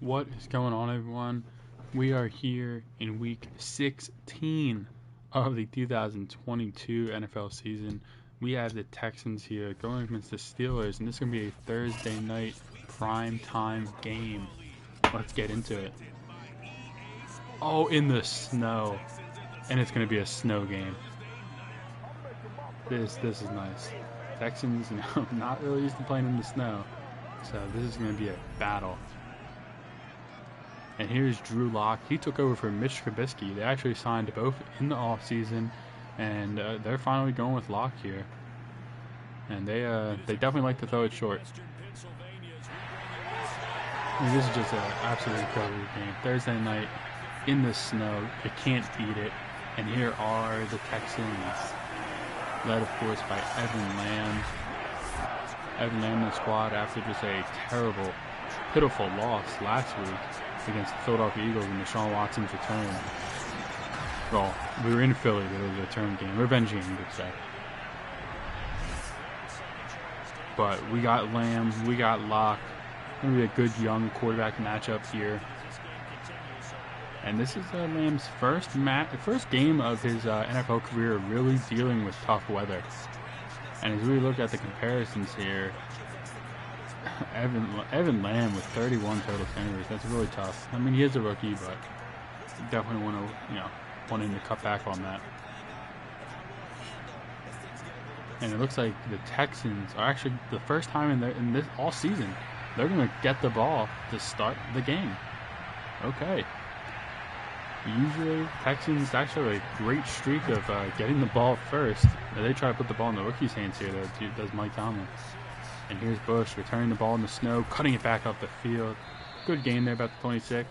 What is going on, everyone? We are here in week 16 of the 2022 NFL season. We have the Texans here going against the Steelers, and this is going to be a Thursday night primetime game. Let's get into it. Oh, in the snow. And it's going to be a snow game. This is nice. Texans, not really used to playing in the snow, so this is going to be a battle. And here's Drew Lock. He took over for Mitch Trubisky. They actually signed both in the offseason, and they're finally going with Lock here. And they definitely like to throw it short. And this is just an absolutely incredible game. Thursday night in the snow. You can't beat it. And here are the Texans, led of course by Evan Lamb. Evan Lamb in the squad after just a terrible, pitiful loss last week against the Philadelphia Eagles in Deshaun Watson's return. Well, we were in Philly, but it was a return game. Revenge game, you could say. But we got Lamb, we got Locke. Going to be a good young quarterback matchup here. And this is Lamb's first game of his NFL career really dealing with tough weather. And as we look at the comparisons here, Evan Lamb with 31 total turnovers, that's really tough. I mean, he is a rookie, but definitely want him to cut back on that. And it looks like the Texans are actually the first time in this all season they're going to get the ball to start the game. Okay. Usually Texans actually have a great streak of getting the ball first. They try to put the ball in the rookie's hands here, though, does Mike Tomlin. And here's Bush returning the ball in the snow, cutting it back up the field. Good game there, about the 26.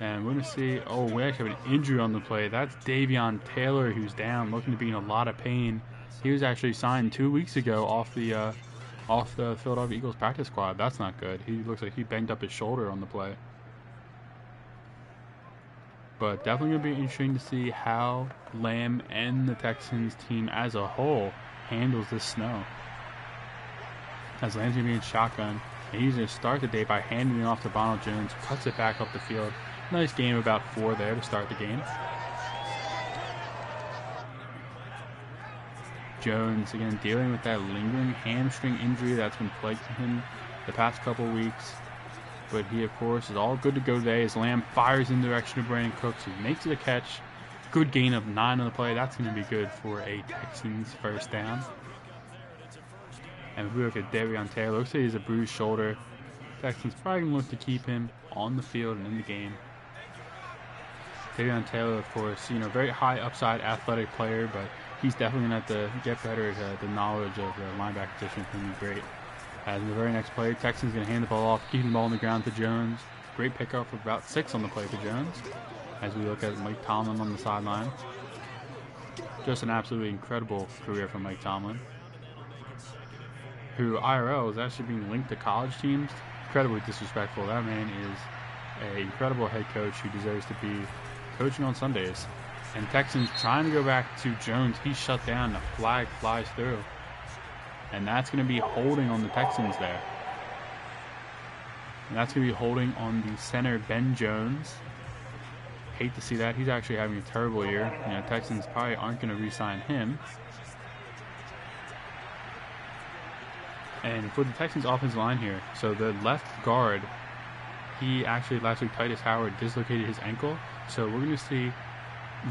And we're going to see, we actually have an injury on the play. That's Davion Taylor, who's down, looking to be in a lot of pain. He was actually signed 2 weeks ago off the Philadelphia Eagles practice squad. That's not good. He looks like he banged up his shoulder on the play. But definitely going to be interesting to see how Lamb and the Texans team as a whole handles this snow. As Lamb's going to be in shotgun, and he's going to start the day by handing it off to Ronald Jones, cuts it back up the field. Nice game, about 4 there to start the game. Jones, again, dealing with that lingering hamstring injury that's been plaguing him the past couple weeks. But he, of course, is all good to go today as Lamb fires in the direction of Brandon Cooks. He makes it a catch. Good gain of 9 on the play. That's going to be good for a Texans first down. And if we look at Davion Taylor, looks like he has a bruised shoulder. Texans probably going to look to keep him on the field and in the game. Davion Taylor, of course, very high upside athletic player, but he's definitely going to have to get better at the knowledge of the linebacker position. It's going to be great. As in the very next play, Texans going to hand the ball off, keeping the ball on the ground to Jones. Great pickup of about 6 on the play for Jones. As we look at Mike Tomlin on the sideline. Just an absolutely incredible career from Mike Tomlin, who IRL is actually being linked to college teams. Incredibly disrespectful. That man is an incredible head coach who deserves to be coaching on Sundays. And Texans trying to go back to Jones. He's shut down. The flag flies through. And that's going to be holding on the Texans there. And that's going to be holding on the center, Ben Jones. Hate to see that. He's actually having a terrible year. Texans probably aren't going to re-sign him. And for the Texans offensive line here, so the left guard, he actually last week, Titus Howard, dislocated his ankle. So we're going to see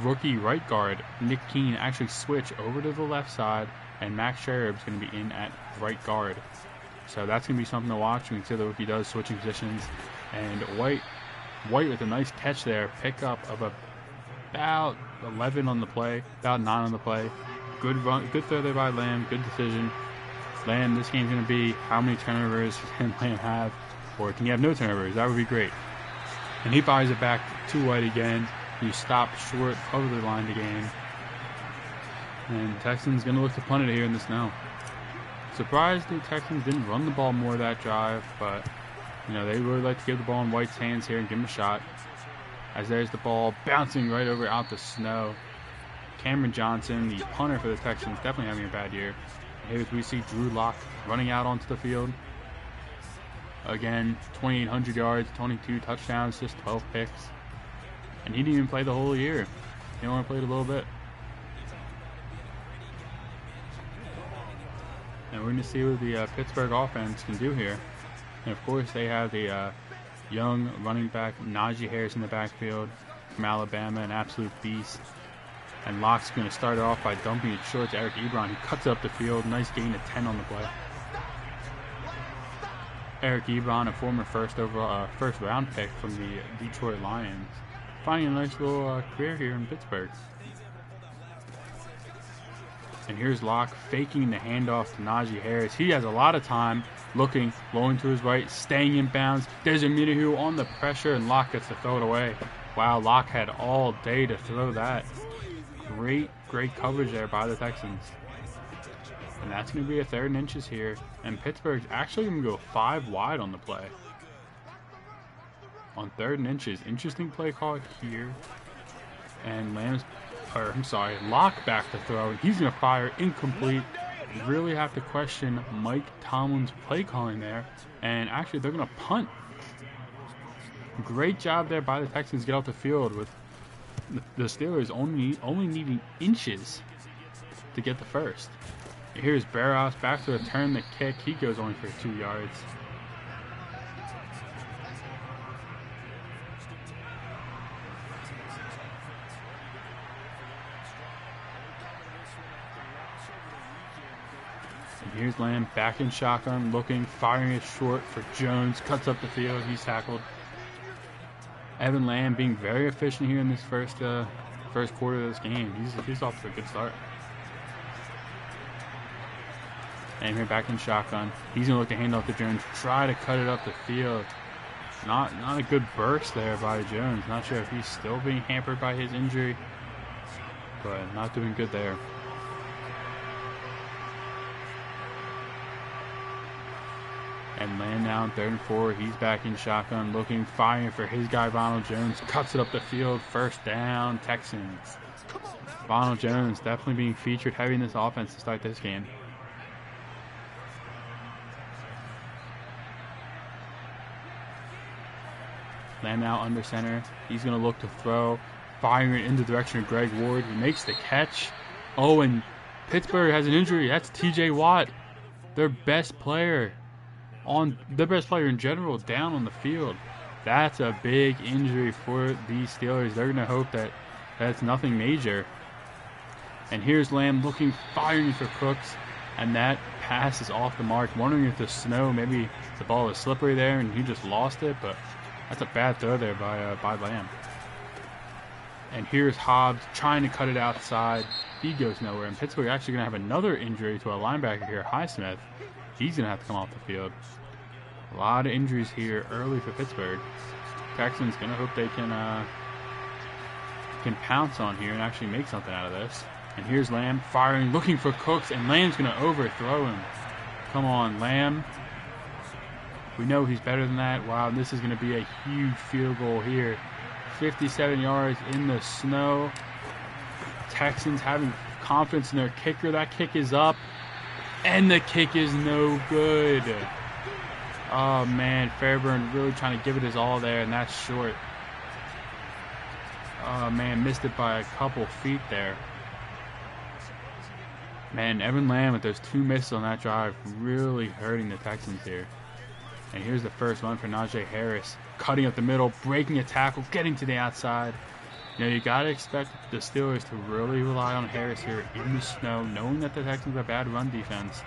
rookie right guard Nick Keene actually switch over to the left side, and Max Sherrob's going to be in at right guard. So that's going to be something to watch. We can see the rookie does switching positions. And White with a nice catch there. Pick up of about 11 on the play, about 9 on the play. Good run, good throw there by Lamb. Good decision. Lamb, this game's going to be how many turnovers can Lamb have? Or can you have no turnovers? That would be great. And he fires it back to White again. He stopped short of the line to gain. And Texans going to look to punt it here in the snow. Surprised the Texans didn't run the ball more that drive, but they really like to give the ball in White's hands here and give him a shot. As there's the ball bouncing right over out the snow. Cameron Johnson, the punter for the Texans, definitely having a bad year. And here we see Drew Lock running out onto the field. Again, 2,800 yards, 22 touchdowns, just 12 picks. And he didn't even play the whole year. He only played a little bit. And we're going to see what the Pittsburgh offense can do here. And of course, they have the young running back Najee Harris in the backfield from Alabama, an absolute beast. And Locke's going to start it off by dumping it short to Eric Ebron. He cuts it up the field. Nice gain of 10 on the play. Eric Ebron, a former first round pick from the Detroit Lions, finding a nice little career here in Pittsburgh. And here's Locke faking the handoff to Najee Harris. He has a lot of time looking, rolling to his right, staying in bounds. There's a Minahu on the pressure, and Locke gets to throw it away. Wow, Locke had all day to throw that. Great coverage there by the Texans. And that's going to be a 3rd and inches here. And Pittsburgh's actually going to go 5 wide on the play. On 3rd and inches. Interesting play call here. And Locke back to throw. He's going to fire incomplete. You really have to question Mike Tomlin's play calling there. And actually, they're going to punt. Great job there by the Texans to get off the field with the Steelers only needing inches to get the first. Here's Barros back to return the kick. He goes only for 2 yards. And here's Lamb back in shotgun, looking, firing it short for Jones. Cuts up the field. He's tackled. Evan Lamb being very efficient here in this first quarter of this game. He's off to a good start. And here back in shotgun. He's gonna look to hand off to Jones. Try to cut it up the field. Not a good burst there by Jones. Not sure if he's still being hampered by his injury, but not doing good there. And Lamb now on 3rd and 4. He's back in shotgun, looking, firing for his guy, Ronald Jones. Cuts it up the field. 1st down, Texans. Ronald Jones definitely being featured heavy in this offense to start this game. Lamb now under center. He's going to look to throw. Firing it in the direction of Greg Ward. He makes the catch. Oh, and Pittsburgh has an injury. That's TJ Watt, their best player. Their best player in general, down on the field. That's a big injury for the Steelers. They're going to hope that that's nothing major. And here's Lamb looking, firing for Cooks, and that pass is off the mark. Wondering if the snow, maybe the ball is slippery there and he just lost it, but that's a bad throw there by Lamb. And here's Hobbs trying to cut it outside. He goes nowhere. And Pittsburgh actually going to have another injury to a linebacker here, Highsmith. He's going to have to come off the field. A lot of injuries here early for Pittsburgh. Texans going to hope they can pounce on here and actually make something out of this. And here's Lamb firing, looking for Cooks, and Lamb's going to overthrow him. Come on, Lamb. We know he's better than that. Wow, this is going to be a huge field goal here. 57 yards in the snow. Texans having confidence in their kicker. That kick is up. And the kick is no good. Oh, man. Fairburn really trying to give it his all there, and that's short. Oh, man. Missed it by a couple feet there. Man, Evan Lamb with those 2 misses on that drive really hurting the Texans here. And here's the first one for Najee Harris. Cutting up the middle, breaking a tackle, getting to the outside. You got to expect the Steelers to really rely on Harris here in the snow, knowing that the Texans are a bad run defense.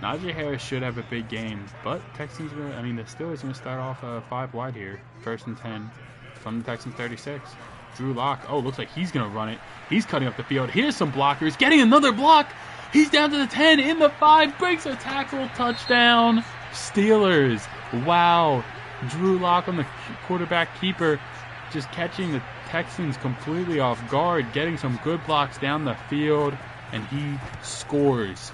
Najee Harris should have a big game, but the Steelers are going to start off 5 wide here. 1st and 10 from the Texans 36. Drew Lock, looks like he's going to run it. He's cutting up the field. Here's some blockers, getting another block. He's down to the 10, in the 5, breaks a tackle, touchdown, Steelers. Wow. Drew Lock on the quarterback keeper, just catching the Texans completely off guard, getting some good blocks down the field, and he scores.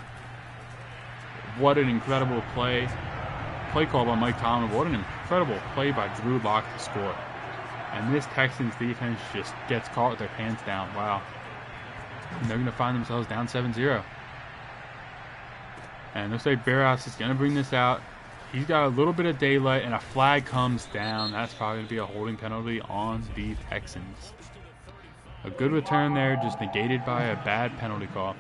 What an incredible play call by Mike Tomlin. What an incredible play by Drew Lock to score. And this Texans defense just gets caught with their pants down. Wow. And they're going to find themselves down 7-0. And looks like Barros is going to bring this out. He's got a little bit of daylight, and a flag comes down. That's probably going to be a holding penalty on the Texans. A good return there, just negated by a bad penalty call.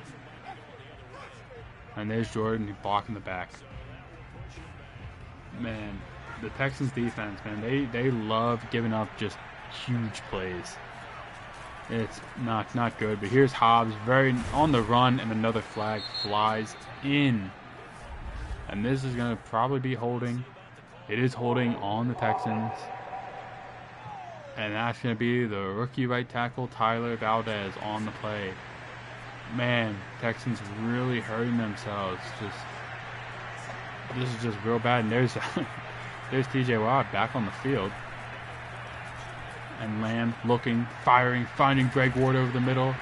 And there's Jordan blocking the back. Man, the Texans defense, man, they love giving up just huge plays. It's not good, but here's Hobbs, very on the run, and another flag flies in. And this is going to probably be holding. It is holding on the Texans. And that's going to be the rookie right tackle, Tyler Valdez, on the play. Man, Texans really hurting themselves. This is just real bad. And there's TJ Watt back on the field. And Lamb looking, firing, finding Greg Ward over the middle.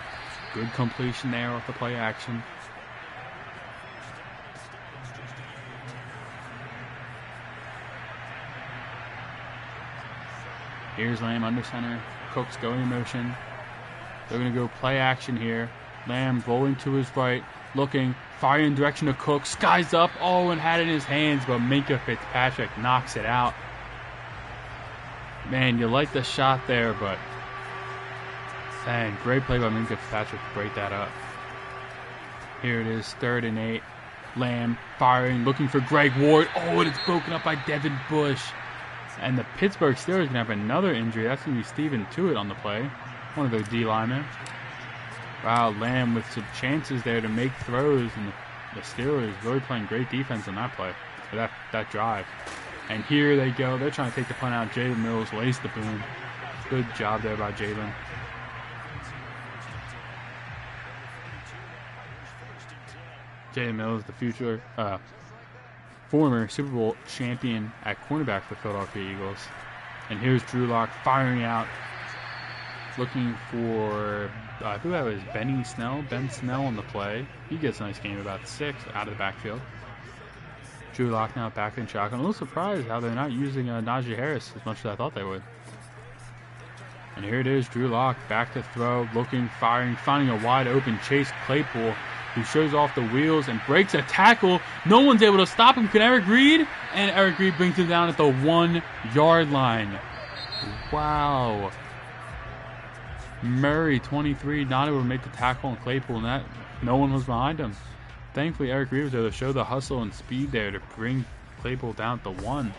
Good completion there off the play action. Here's Lamb under center. Cook's going in motion. They're going to go play action here. Lamb rolling to his right, looking, firing in direction of Cook. Skies up, and had it in his hands, but Minkah Fitzpatrick knocks it out. Man, you like the shot there, but man, great play by Minkah Fitzpatrick to break that up. Here it is, 3rd and 8. Lamb firing, looking for Greg Ward. And it's broken up by Devin Bush. And the Pittsburgh Steelers are going to have another injury. That's going to be Steven Tuitt on the play, one of their D linemen. Wow, Lamb with some chances there to make throws, and the Steelers really playing great defense on that play, or that drive. And here they go. They're trying to take the punt out. Jalen Mills laced the boom. Good job there by Jalen. Jalen Mills, the future, former Super Bowl champion at cornerback for the Philadelphia Eagles. And here's Drew Lock firing out, looking for, I think that was Ben Snell on the play. He gets a nice game, about 6 out of the backfield. Drew Lock now back in shotgun. A little surprised how they're not using Najee Harris as much as I thought they would. And here it is, Drew Lock back to throw, looking, firing, finding a wide open Chase Claypool, who shows off the wheels and breaks a tackle. No one's able to stop him. Can Eric Reed? And Eric Reed brings him down at the 1-yard line. Wow. Murray, 23, not able to make the tackle on Claypool, and that no one was behind him. Thankfully, Eric Reed was able to show the hustle and speed there to bring Claypool down at the 1.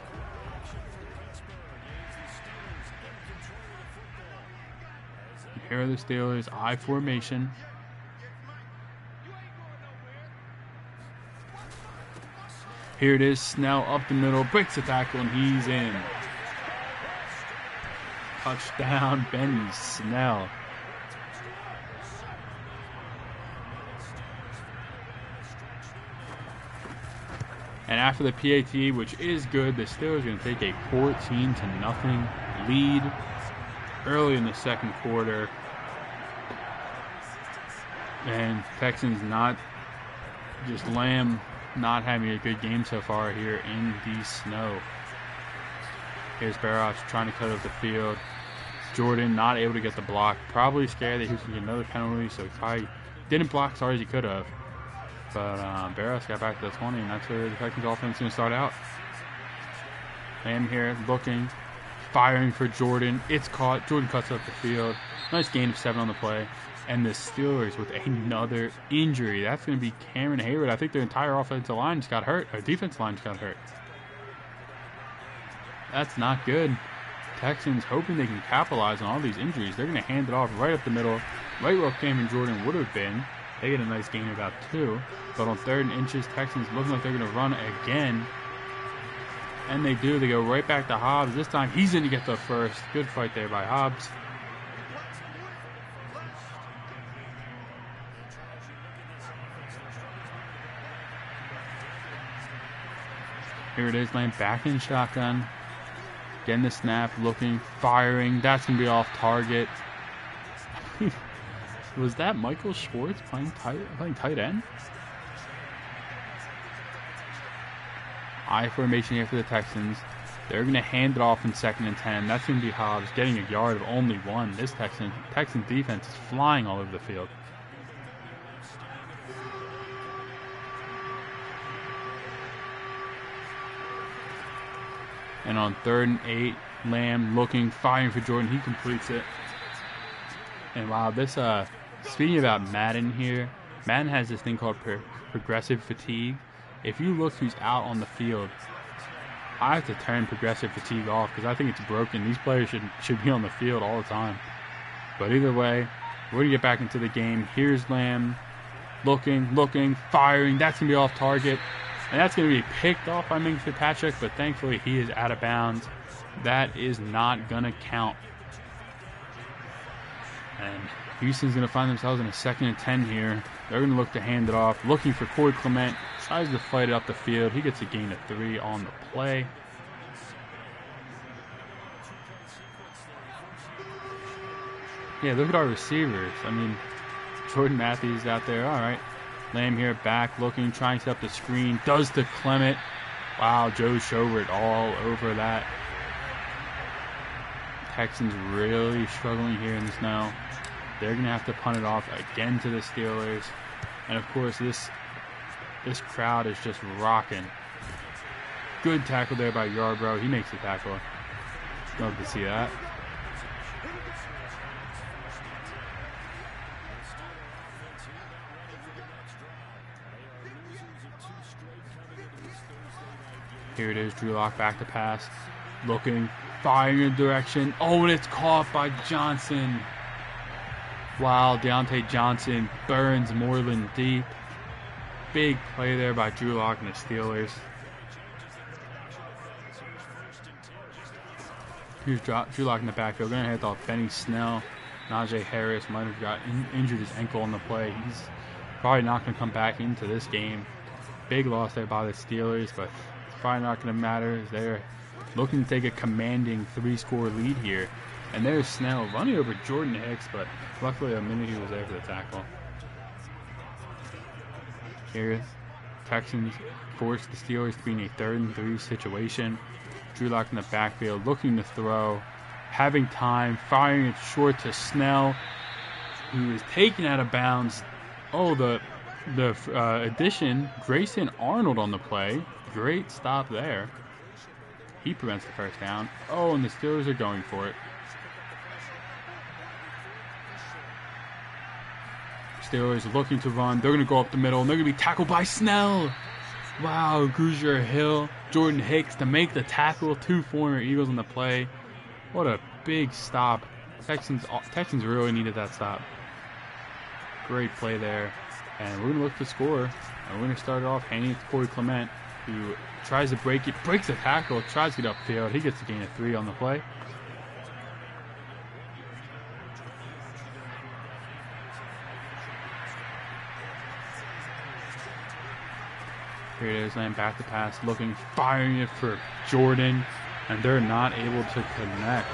Here are the Steelers, I formation. Here it is, Snell up the middle, breaks the tackle, and he's in. Touchdown, Benny Snell. And after the PAT, which is good, the Steelers are going to take a 14-0 lead early in the second quarter. And Texans not just Lamb not having a good game so far here in the snow. Here's Barrows trying to cut up the field. Jordan not able to get the block. Probably scared that he was going to get another penalty, so he probably didn't block as hard as he could have. But Barrows got back to the 20, and that's where the Texans offense is going to start out. Lamb here looking, firing for Jordan. It's caught. Jordan cuts up the field. Nice gain of 7 on the play. And the Steelers with another injury. That's going to be Cameron Hayward. I think their entire offensive line just got hurt. Or defensive line just got hurt. That's not good. Texans hoping they can capitalize on all these injuries. They're going to hand it off right up the middle, right where Cameron Jordan would have been. They get a nice gain of about 2. But on 3rd and inches, Texans looking like they're going to run again. And they do. They go right back to Hobbs. This time he's going to get the first. Good fight there by Hobbs. Here it is, Lamb back in shotgun. Getting the snap, looking, firing. That's going to be off target. Was that Michael Schwartz playing tight end? I formation here for the Texans. They're going to hand it off in 2nd and 10. That's going to be Hobbs getting a yard of only 1. This Texan defense is flying all over the field. And on 3rd and 8, Lamb looking, firing for Jordan. He completes it. And wow, this, speaking about Madden here, Madden has this thing called progressive fatigue. If you look who's out on the field, I have to turn progressive fatigue off because I think it's broken. These players should be on the field all the time. But either way, we're going to get back into the game. Here's Lamb looking, firing. That's going to be off target. And that's going to be picked off by Minka Fitzpatrick, but thankfully he is out of bounds. That is not going to count. And Houston's going to find themselves in a 2nd and 10 here. They're going to look to hand it off. Looking for Corey Clement. Tries to fight it up the field. He gets a gain of 3 on the play. Yeah, look at our receivers. I mean, Jordan Matthews out there. All right. Lamb here back looking, trying to set up the screen. Does to Clement. Wow, Joe Schobert all over that. Texans really struggling here in the snow. They're going to have to punt it off again to the Steelers. And of course, this crowd is just rocking. Good tackle there by Yarbrough. He makes the tackle. Love to see that. Here it is, Drew Lock back to pass. Looking, firing in direction. Oh, and it's caught by Johnson. Wow, Deontay Johnson burns Moreland deep. Big play there by Drew Lock and the Steelers. Here's Drew Lock in the backfield. Going to hand off Benny Snell. Najee Harris might have got injured his ankle on the play. He's probably not going to come back into this game. Big loss there by the Steelers, but it's probably not going to matter as they're looking to take a commanding 3-score lead here. And there's Snell running over Jordan Hicks, but luckily a minute he was there for the tackle. Here, Texans force the Steelers to be in a 3rd and 3 situation. Drew Lock in the backfield, looking to throw, having time, firing it short to Snell, who is taken out of bounds. Oh, the addition, Grayson Arnold on the play. Great stop there. He prevents the first down. Oh, and the Steelers are going for it. Steelers looking to run. They're going to go up the middle, and they're going to be tackled by Snell. Wow, Grugier Hill, Jordan Hicks to make the tackle. 2 former Eagles on the play. What a big stop. Texans really needed that stop. Great play there. And we're going to look to score. And we're going to start it off handing it to Corey Clement, who tries to break it, breaks the tackle, tries to get upfield. He gets a gain of 3 on the play. Here it is, Lamb back to pass, looking, firing it for Jordan, and they're not able to connect.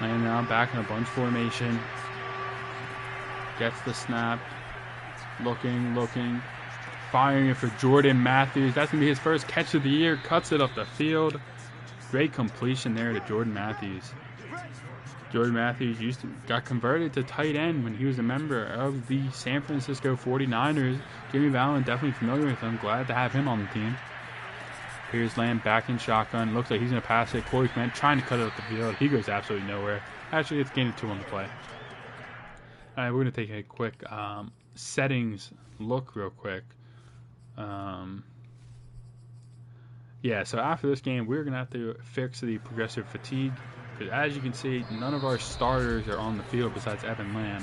Lamb now back in a bunch formation. Gets the snap. Looking. Firing it for Jordan Matthews. That's going to be his first catch of the year. Cuts it up the field. Great completion there to Jordan Matthews. Jordan Matthews got converted to tight end when he was a member of the San Francisco 49ers. Jimmy Vallon definitely familiar with him. Glad to have him on the team. Here's Lamb back in shotgun. Looks like he's going to pass it. Corey Clement trying to cut it up the field. He goes absolutely nowhere. Actually, it's gain of 2 on the play. All right, we're going to take a quick settings look real quick. Yeah, so after this game, we're going to have to fix the progressive fatigue. Because as you can see, none of our starters are on the field besides Evan Lamb.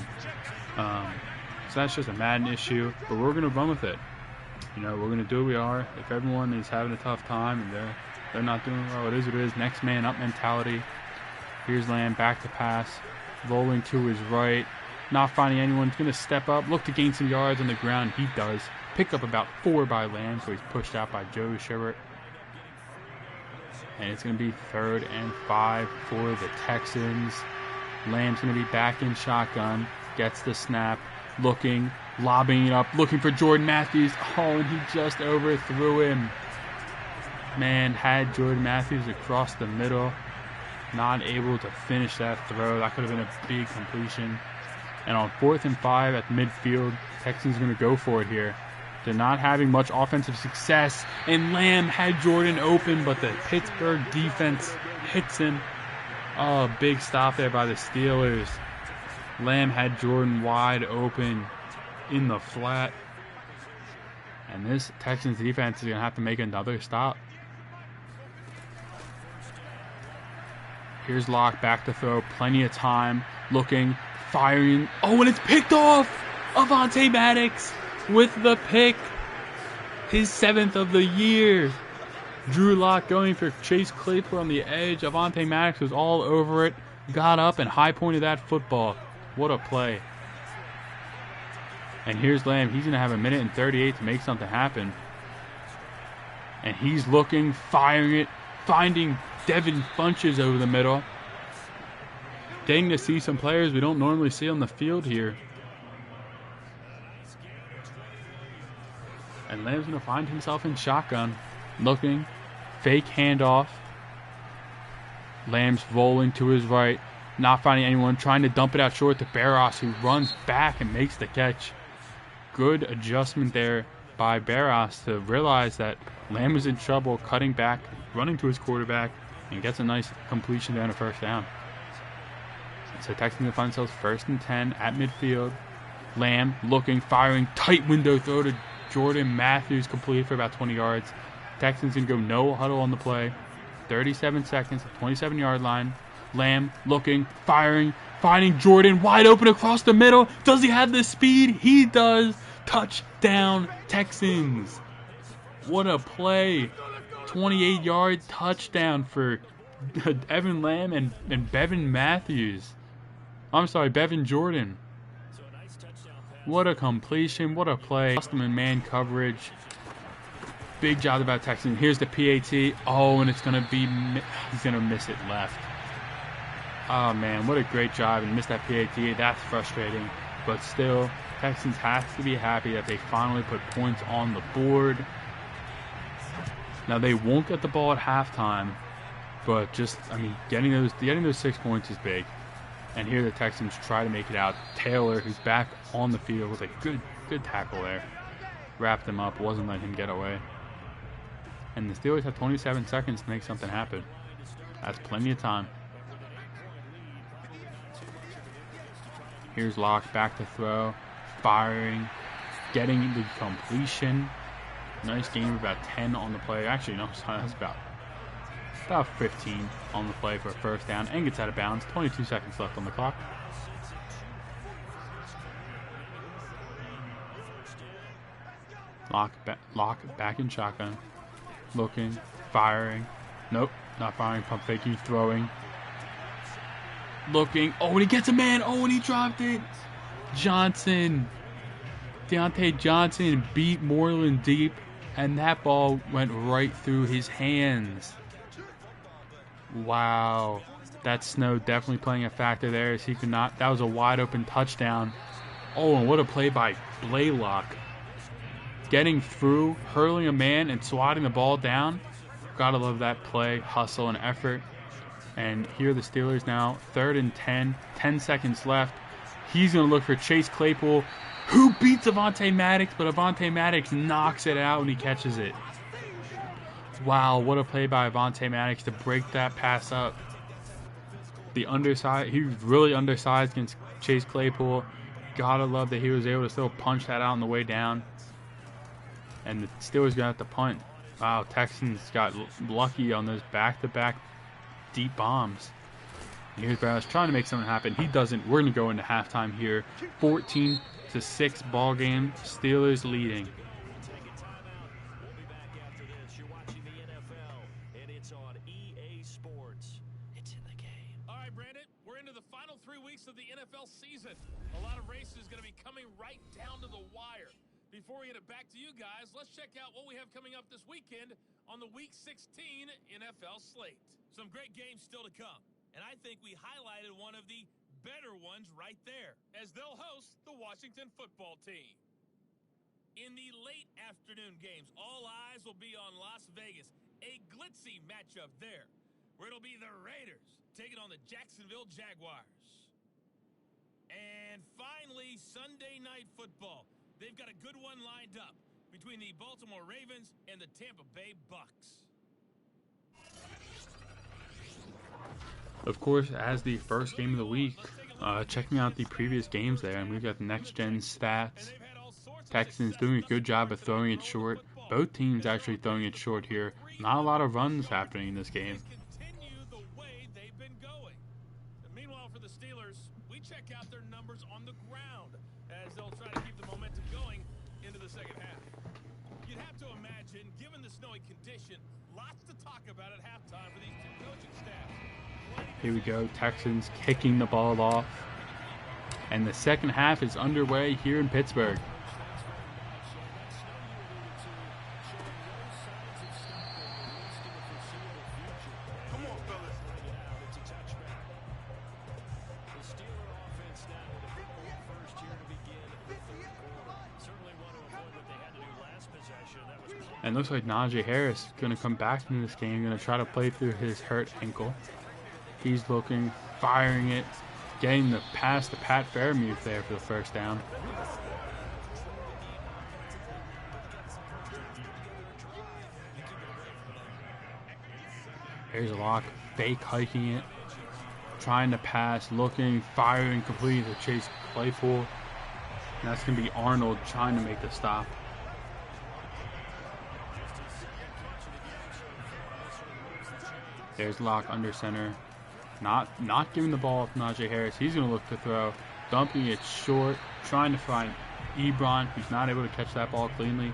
So that's just a Madden issue, but we're going to run with it. You know, we're going to do what we are. If everyone is having a tough time and they're not doing well, it is what it is. Next man up mentality. Here's Lamb back to pass. Rolling to his right. Not finding anyone. He's going to step up. Look to gain some yards on the ground. He does. Pick up about 4 by Lamb, so he's pushed out by Joe Schobert. And it's going to be 3rd and 5 for the Texans. Lamb's going to be back in shotgun. Gets the snap. Looking. Lobbing it up. Looking for Jordan Matthews. Oh, and he just overthrew him. Man, had Jordan Matthews across the middle. Not able to finish that throw. That could have been a big completion. And on 4th and 5 at midfield, Texans are going to go for it here. They're not having much offensive success, and Lamb had Jordan open, but the Pittsburgh defense hits him. Oh, big stop there by the Steelers. Lamb had Jordan wide open in the flat. And this Texans defense is going to have to make another stop. Here's Locke back to throw. Plenty of time. Looking. Firing. Oh, and it's picked off! Avonte Maddox with the pick. His 7th of the year. Drew Lock going for Chase Claypool on the edge. Avonte Maddox was all over it. Got up and high-pointed that football. What a play. And here's Lamb. He's going to have 1:38 to make something happen. And he's looking, firing it, finding Devin Funches over the middle. Getting to see some players we don't normally see on the field here. And Lamb's going to find himself in shotgun. Looking, fake handoff. Lamb's rolling to his right, not finding anyone, trying to dump it out short to Barros, who runs back and makes the catch. Good adjustment there by Barros to realize that Lamb is in trouble, cutting back, running to his quarterback, and gets a nice completion down a first down. So Texans will find themselves 1st and 10 at midfield. Lamb looking, firing, tight window throw to Jordan Matthews, complete for about 20 yards. Texans going to go no huddle on the play. 37 seconds, 27-yard line. Lamb looking, firing, finding Jordan wide open across the middle. Does he have the speed? He does. Touchdown, Texans. What a play. 28-yard touchdown for Evan Lamb and Bevan Matthews. I'm sorry, Bevan Jordan. What a completion. What a play. Custom and man coverage. Big job about Texans. Here's the PAT. Oh, and it's going to be... He's going to miss it left. Oh, man. What a great job. And missed that PAT. That's frustrating. But still, Texans have to be happy that they finally put points on the board. Now, they won't get the ball at halftime. But just, I mean, getting those 6 points is big. And here the Texans try to make it out. Taylor, who's back on the field, was a good tackle there. Wrapped him up, wasn't letting him get away. And the Steelers have 27 seconds to make something happen. That's plenty of time. Here's Locke back to throw. Firing. Getting the completion. Nice game, about 10 on the play. Actually, no, that's about 15 on the play for a first down, and gets out of bounds. 22 seconds left on the clock. Lock back in shotgun. Looking, firing. Nope, not firing. Pump faking, throwing. Looking. Oh, and he gets a man. Oh, and he dropped it. Johnson. Deontay Johnson beat Moreland deep, and that ball went right through his hands. Wow, that snow definitely playing a factor there, as he could not. That was a wide open touchdown. Oh, and what a play by Blaylock. Getting through, hurling a man, and swatting the ball down. Gotta love that play, hustle, and effort. And here are the Steelers now, 3rd and 10, 10 seconds left. He's gonna look for Chase Claypool, who beats Avonte Maddox, but Avonte Maddox knocks it out when he catches it. Wow, what a play by Avonte Maddox to break that pass up. The underside, he was really undersized against Chase Claypool. Gotta love that he was able to still punch that out on the way down. And the Steelers gonna have to punt. Wow, Texans got lucky on those back-to-back deep bombs. Here's Barros trying to make something happen. He doesn't. We're gonna go into halftime here. 14-6 ball game. Steelers leading. Of the NFL season. A lot of races going to be coming right down to the wire. Before we get it back to you guys, let's check out what we have coming up this weekend on the Week 16 NFL slate. Some great games still to come, and I think we highlighted one of the better ones right there, as they'll host the Washington football team. In the late afternoon games, all eyes will be on Las Vegas, a glitzy matchup there, where it'll be the Raiders taking on the Jacksonville Jaguars. And finally, Sunday Night Football. They've got a good one lined up. between the Baltimore Ravens and the Tampa Bay Bucks. Of course, as the first game of the week, checking out the previous games there, and we've got next-gen stats. Texans doing a good job of throwing it short. Both teams actually throwing it short here. Not a lot of runs happening in this game. Continue the way they've been going. Meanwhile, for the Steelers, we check out their numbers on the ground as they'll try to keep the momentum going into the second half. You'd have to imagine, given the snowy condition, lots to talk about at halftime for these two coaching staffs. Here we go, Texans kicking the ball off. And the second half is underway here in Pittsburgh. And looks like Najee Harris is going to come back into this game, going to try to play through his hurt ankle. He's looking, firing it, getting the pass to Pat Fairmouth there for the first down. Here's a lock, fake hiking it, trying to pass, looking, firing completely to Chase Claypool. And that's going to be Arnold trying to make the stop. There's Locke under center. Not giving the ball to Najee Harris. He's going to look to throw. Dumping it short. Trying to find Ebron, who's not able to catch that ball cleanly.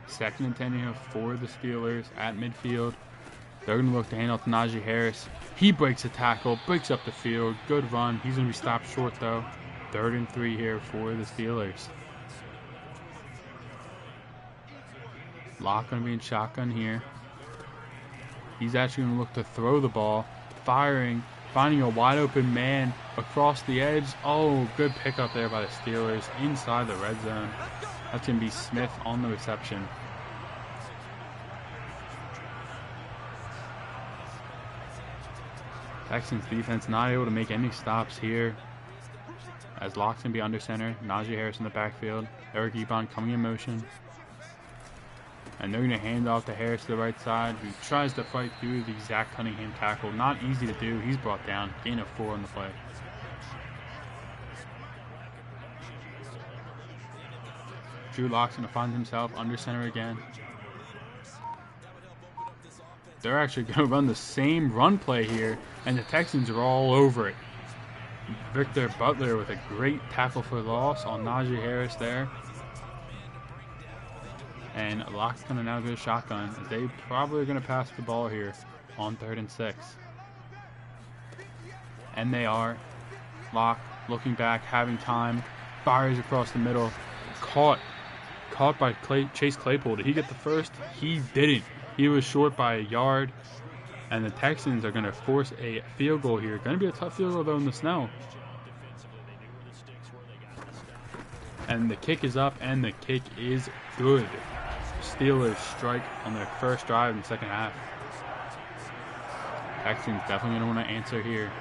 2nd and 10 here for the Steelers at midfield. They're going to look to hand off to Najee Harris. He breaks a tackle, breaks up the field. Good run. He's going to be stopped short, though. 3rd and 3 here for the Steelers. Locke going to be in shotgun here. He's actually going to look to throw the ball. Firing. Finding a wide open man across the edge. Oh, good pickup there by the Steelers inside the red zone. That's going to be Smith on the reception. Texans defense not able to make any stops here. As Locke's going to be under center. Najee Harris in the backfield. Eric Ebron coming in motion. And they're going to hand off to Harris to the right side, who tries to fight through the Zach Cunningham tackle. Not easy to do. He's brought down. Gain of 4 on the play. Drew Lock's going to find himself under center again. They're actually going to run the same run play here, and the Texans are all over it. Victor Butler with a great tackle for loss on Najee Harris there. And Locke's going to now go shotgun. They probably are going to pass the ball here on 3rd and 6. And they are. Locke looking back, having time. Fires across the middle. Caught by Chase Claypool. Did he get the first? He didn't. He was short by a yard. And the Texans are going to force a field goal here. Going to be a tough field goal, though, in the snow. And the kick is up, and the kick is good. Steelers strike on their first drive in the second half. Texans definitely going to want to answer here.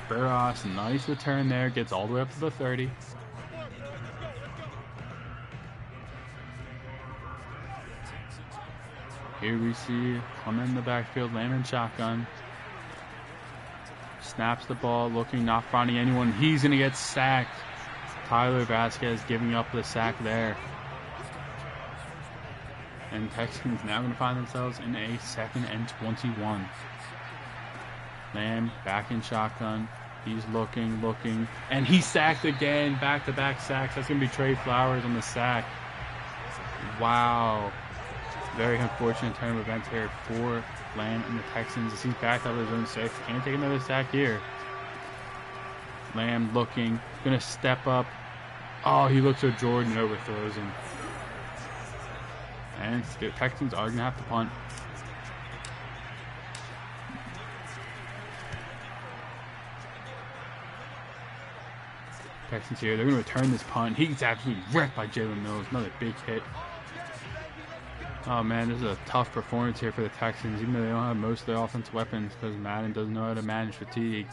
Burros, nice return there, gets all the way up to the 30. Here we see coming in the backfield, Lamb shotgun. Snaps the ball, looking, not finding anyone. He's going to get sacked. Tyler Vasquez giving up the sack there. And Texans now going to find themselves in a 2nd and 21. Lamb back in shotgun. He's looking, and he's sacked again. Back-to-back sacks. That's going to be Trey Flowers on the sack. Wow. Very unfortunate turn of events here for Lamb and the Texans. As he's backed up his own 6. Can't take another sack here. Lamb looking. Going to step up. Oh, he looks at Jordan and overthrows him. And the Texans are going to have to punt. Texans here. They're going to return this punt. He's absolutely wrecked by Jalen Mills. Another big hit. Oh man, this is a tough performance here for the Texans, even though they don't have most of their offensive weapons because Madden doesn't know how to manage fatigue.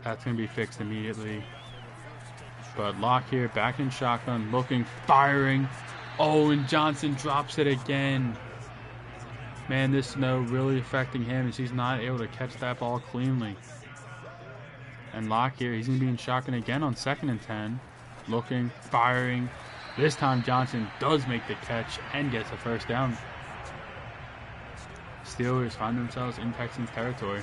That's going to be fixed immediately. But Locke here, back in shotgun, looking, firing. Oh, and Johnson drops it again. Man, this snow really affecting him as he's not able to catch that ball cleanly. And Locke here, he's going to be in shotgun again on 2nd and 10. Looking, firing. This time Johnson does make the catch and gets a first down. Steelers find themselves in Texans territory.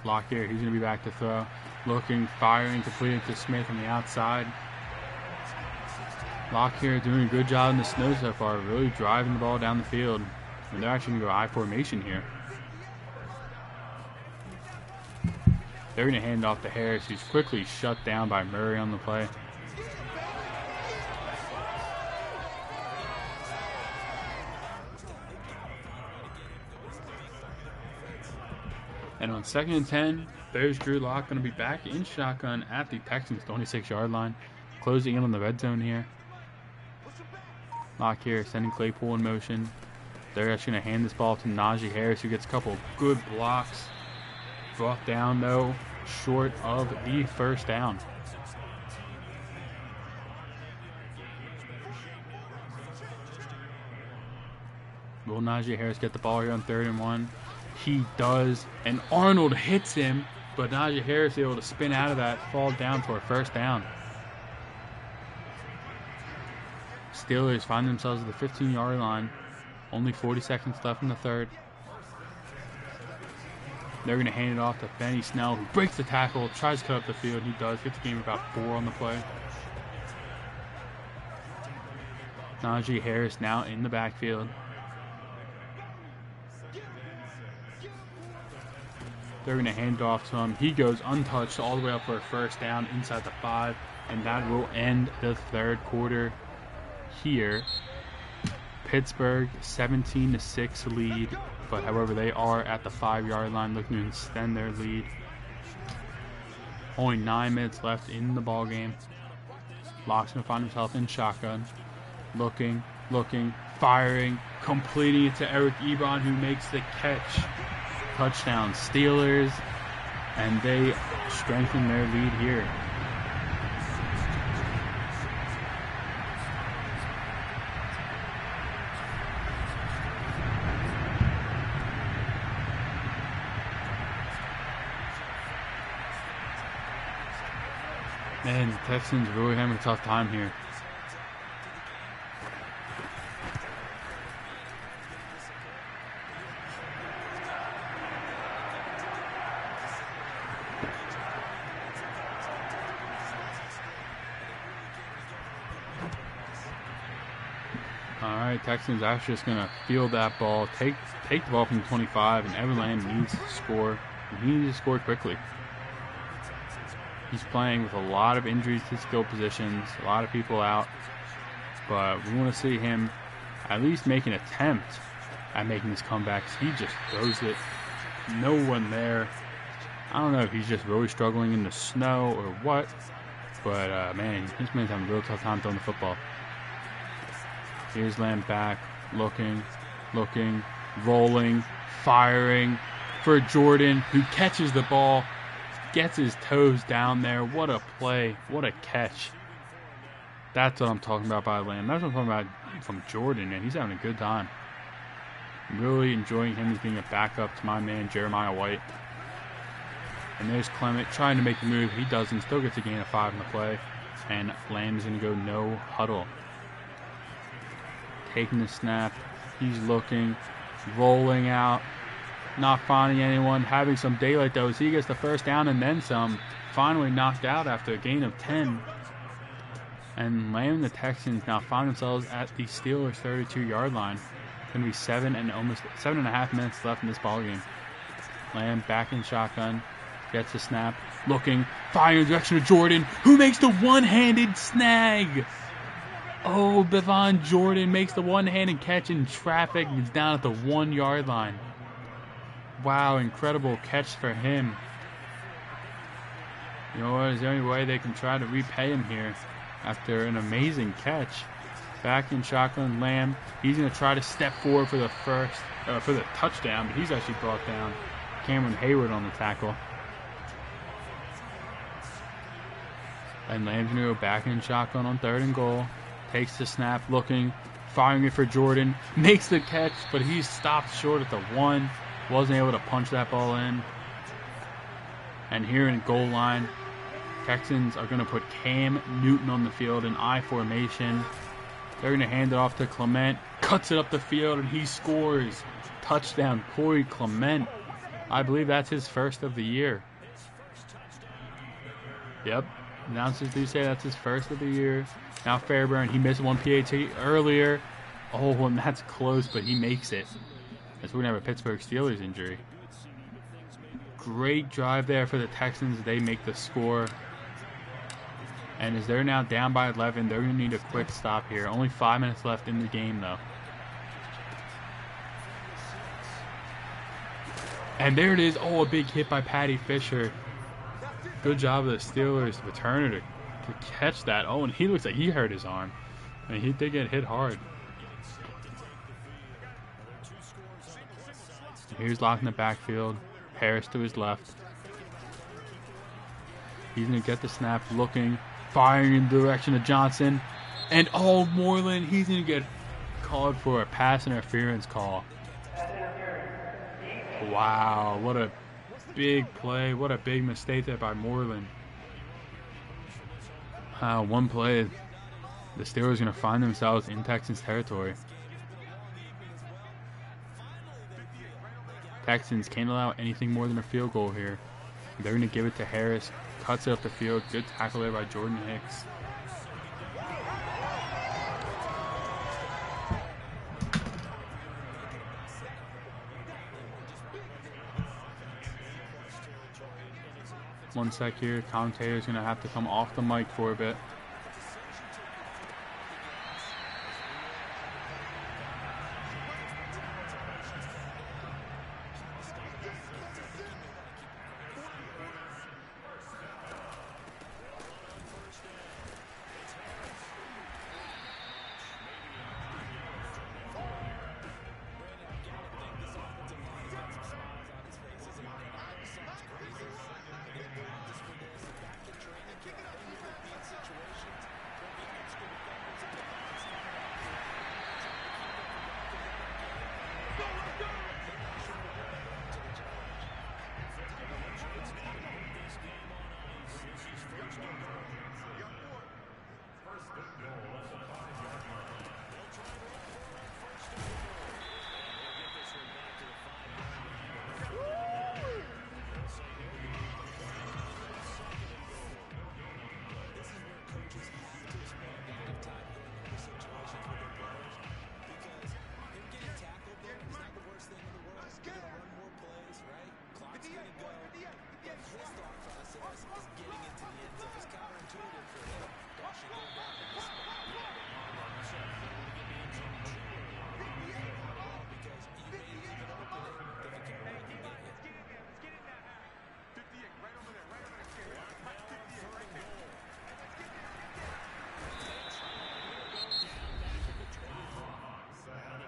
Locke here, he's going to be back to throw. Looking, firing, completed to Smith on the outside. Locke here doing a good job in the snow so far, really driving the ball down the field. And they're actually going to go I formation here. They're going to hand off to Harris, who's quickly shut down by Murray on the play. And on 2nd and 10, there's Drew Lock going to be back in shotgun at the Texans 26-yard line, closing in on the red zone here. Lock here, sending Claypool in motion. They're actually going to hand this ball to Najee Harris, who gets a couple good blocks. Brought down, though, short of the first down. Will Najee Harris get the ball here on 3rd and 1? He does, and Arnold hits him, but Najee Harris is able to spin out of that, fall down for a first down. Steelers find themselves at the 15-yard line. Only 40 seconds left in the third. They're going to hand it off to Benny Snell, who breaks the tackle, tries to cut up the field. He does, gets the game about 4 on the play. Najee Harris now in the backfield. They're going to hand it off to him. He goes untouched all the way up for a first down inside the 5, and that will end the third quarter here. Pittsburgh 17-6 lead, but however they are at the 5-yard line looking to extend their lead. Only 9 minutes left in the ball game. Locke's going to find himself in shotgun. Looking, firing, completing it to Eric Ebron, who makes the catch. Touchdown Steelers, and they strengthen their lead here. Man, the Texans really having a tough time here. Alright, Texans actually just going to field that ball, take the ball from the 25, and Evan Lamb needs to score. He needs to score quickly. He's playing with a lot of injuries to skill positions, a lot of people out, but we want to see him at least make an attempt at making this comeback. He just throws it. No one there. I don't know if he's just really struggling in the snow or what, but man, this man's having a real tough time throwing the football. Here's Lamb back, looking, rolling, firing for Jordan, who catches the ball, gets his toes down there. What a play. What a catch. That's what I'm talking about by Lamb. That's what I'm talking about from Jordan, and he's having a good time. I'm really enjoying him as being a backup to my man Jeremiah White. And there's Clement trying to make the move. He doesn't. Still gets a gain of 5 in the play. And Lamb is going to go no huddle. Taking the snap. He's looking. Rolling out. Not finding anyone. Having some daylight though as he gets the first down and then some. Finally knocked out after a gain of 10. And Lamb and the Texans now find themselves at the Steelers 32-yard line. Going to be 7.5 minutes left in this ballgame. Lamb back in shotgun. Gets the snap. Looking. Firing in the direction of Jordan, who makes the one-handed snag. Oh, Bevon Jordan makes the one-handed catch in traffic. He's down at the 1-yard line. Wow, incredible catch for him. You know what? Is there any way they can try to repay him here after an amazing catch? Back in shotgun, Lamb. He's going to try to step forward for the for the touchdown, but he's actually brought down. Cameron Hayward on the tackle. And Lamb's going to go back in shotgun on 3rd and goal. Takes the snap, looking, firing it for Jordan. Makes the catch, but he's stopped short at the 1. Wasn't able to punch that ball in. And here in goal line, Texans are going to put Cam Newton on the field in I formation. They're going to hand it off to Clement. Cuts it up the field, and he scores. Touchdown, Corey Clement. I believe that's his first of the year. Yep. Announcers do say that's his first of the year. Now Fairbairn, he missed one PAT earlier. Oh, and that's close, but he makes it. As we're going to have a Pittsburgh Steelers injury. Great drive there for the Texans. They make the score. And as they're now down by 11, they're going to need a quick stop here. Only 5 minutes left in the game, though. And there it is. Oh, a big hit by Patty Fisher. Good job of the Steelers returner to catch that. Oh, and he looks like he hurt his arm. I mean, he did get hit hard. Here's Locke in the backfield. Harris to his left. He's going to get the snap, looking, firing in the direction of Johnson. And oh, Moreland, he's going to get called for a pass interference call. Wow, what a big play. What a big mistake there by Moreland. One play, the Steelers are going to find themselves in Texans territory. Texans can't allow anything more than a field goal here. They're going to give it to Harris. Cuts it up the field. Good tackle there by Jordan Hicks. One sec here. Commentator's going to have to come off the mic for a bit.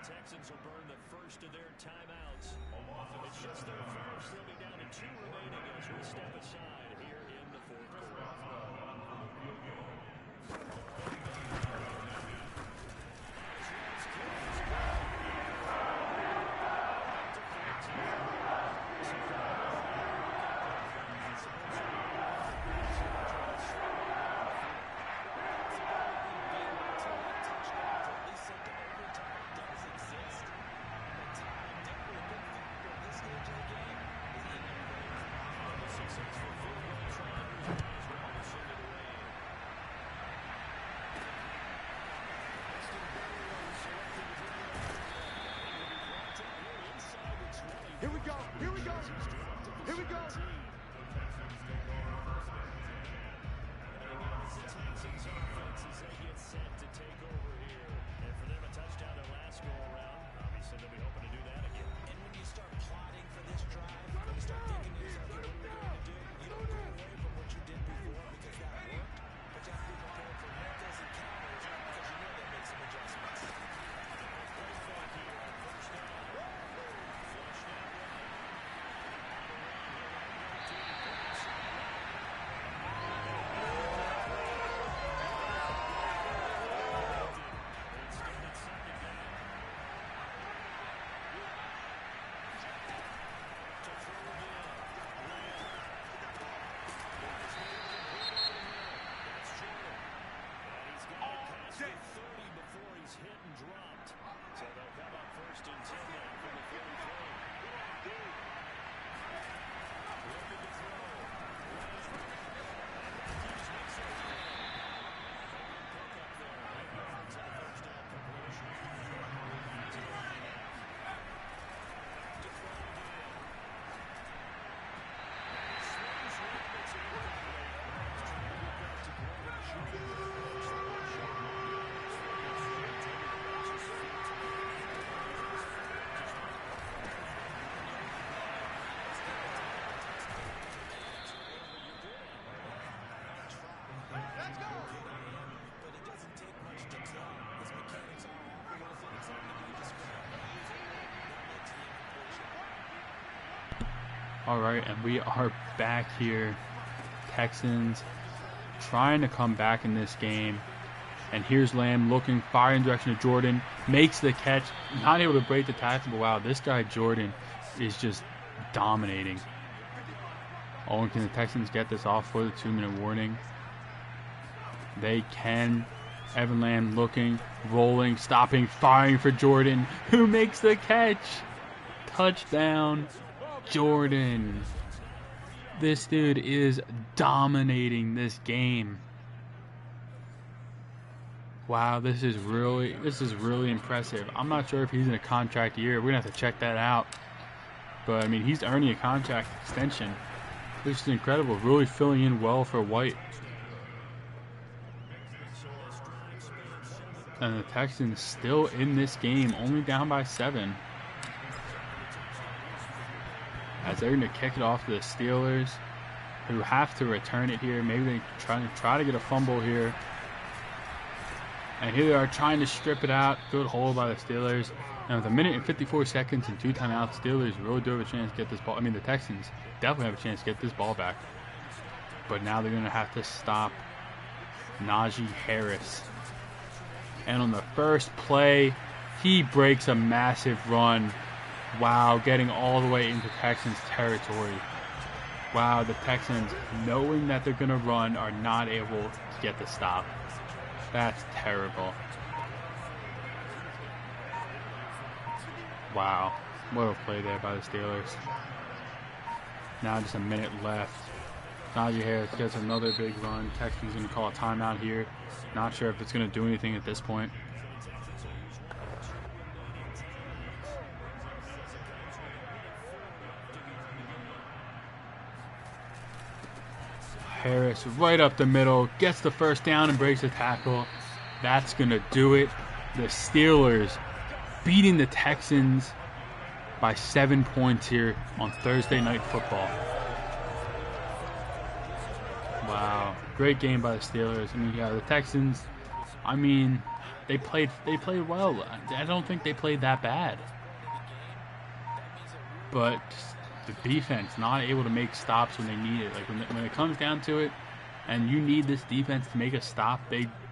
Texans will burn the first of their timeouts. It's just their first. They'll be down to 2 remaining as we step aside here in the fourth quarter. Here we go. Here we go. Here we go. Texans offense as they get set to take over here. And for them, a touchdown their last go around. Obviously, they'll be hoping to do that again. And when you start plotting for this drive, when you start thinking to yourself, what are we going to do? You don't go away from what you did before. Alright, and we are back here. Texans trying to come back in this game. And here's Lamb looking, firing in the direction of Jordan. Makes the catch. Not able to break the tackle, but wow, this guy Jordan is just dominating. Oh, and can the Texans get this off for the 2-minute warning? They can. Evan Lamb looking, rolling, stopping, firing for Jordan, who makes the catch. Touchdown, Jordan. This dude is dominating this game. Wow, this is really impressive. I'm not sure if he's in a contract year. We're gonna have to check that out. But I mean, he's earning a contract extension, which is incredible. Really filling in well for White. And the Texans still in this game, only down by 7. As they're going to kick it off to the Steelers, who have to return it here. Maybe they try to get a fumble here. And here they are trying to strip it out. Good hold by the Steelers. And with 1 minute and 54 seconds and 2 timeouts, Steelers really do have a chance to get this ball. I mean, the Texans definitely have a chance to get this ball back. But now they're going to have to stop Najee Harris. And on the first play, he breaks a massive run. Wow, getting all the way into Texans territory. Wow, the Texans, knowing that they're going to run, are not able to get the stop. That's terrible. Wow, what a play there by the Steelers. Now just a minute left. Najee Harris gets another big run. Texans going to call a timeout here. Not sure if it's going to do anything at this point. Harris right up the middle, gets the first down and breaks the tackle. That's going to do it. The Steelers beating the Texans by 7 points here on Thursday Night Football. Wow, great game by the Steelers. I mean, yeah, the Texans, I mean, they played well. I don't think they played that bad. But the defense not able to make stops when they need it. Like when it comes down to it, and you need this defense to make a stop,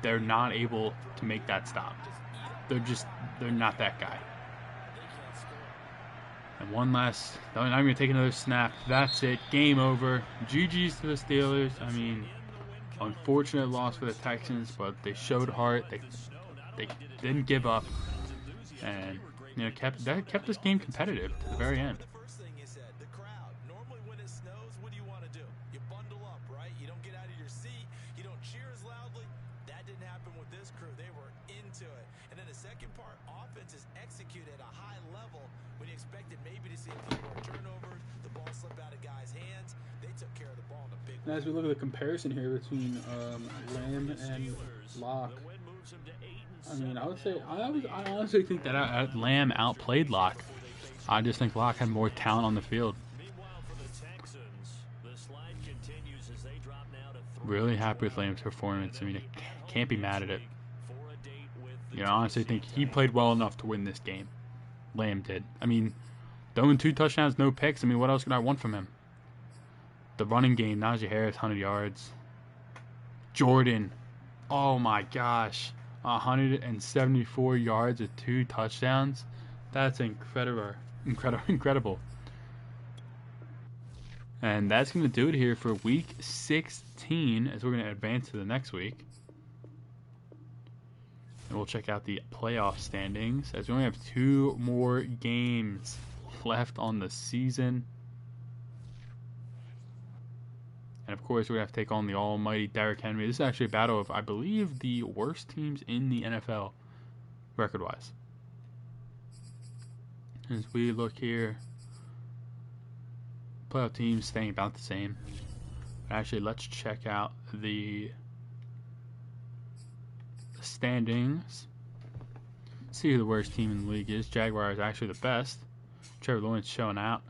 they're not able to make that stop. They're not that guy. And one last, I'm going to take another snap. That's it. Game over. GG's to the Steelers. I mean, unfortunate loss for the Texans, but they showed heart. They didn't give up, and you know kept this game competitive to the very end. As we look at the comparison here between Lamb and Locke, I mean, I honestly think that Lamb outplayed Locke. I just think Locke had more talent on the field. Really happy with Lamb's performance. I mean, I can't be mad at it. You know, I honestly think he played well enough to win this game. Lamb did. I mean, throwing 2 touchdowns, no picks. I mean, what else could I want from him? The running game, Najee Harris, 100 yards. Jordan, oh my gosh, 174 yards with 2 touchdowns. That's incredible. And that's going to do it here for week 16, as we're going to advance to the next week. And we'll check out the playoff standings, as we only have 2 more games left on the season. And of course, we have to take on the almighty Derrick Henry. This is actually a battle of, I believe, the worst teams in the NFL, record-wise. As we look here, playoff teams staying about the same. Actually, let's check out the standings. See who the worst team in the league is. Jaguars is actually the best. Trevor Lawrence showing out.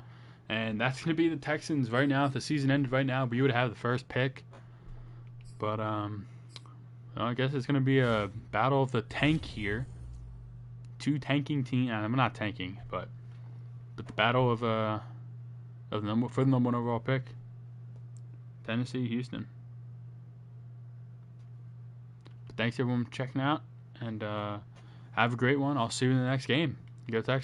And that's going to be the Texans right now. If the season ended right now, we would have the first pick. But I guess it's going to be a battle of the tank here. 2 tanking teams. I'm not tanking, but the battle of for the number 1 overall pick. Tennessee, Houston. But thanks everyone for checking out, and have a great one. I'll see you in the next game. Go Texans.